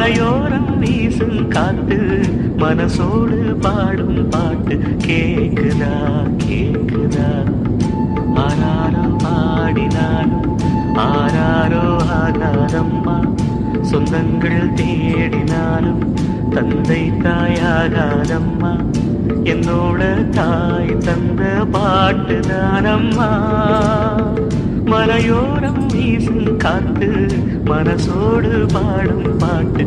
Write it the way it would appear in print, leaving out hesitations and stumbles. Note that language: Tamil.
மலையோரம் வீசும் காத்து மனசோடு பாடும் பாட்டு கேக்குதா கேக்குதா ஆராரோ பாடினாலும் ஆராரோ ஆகாதம்மா சொந்தங்கள் தேடினாலும் தந்தை தாயாகாதம்மா என்னோட தாய் தந்த பாட்டு தானம்மா மலையோரம் வீசும் காத்து மனசோடு பாடும் பாட்டு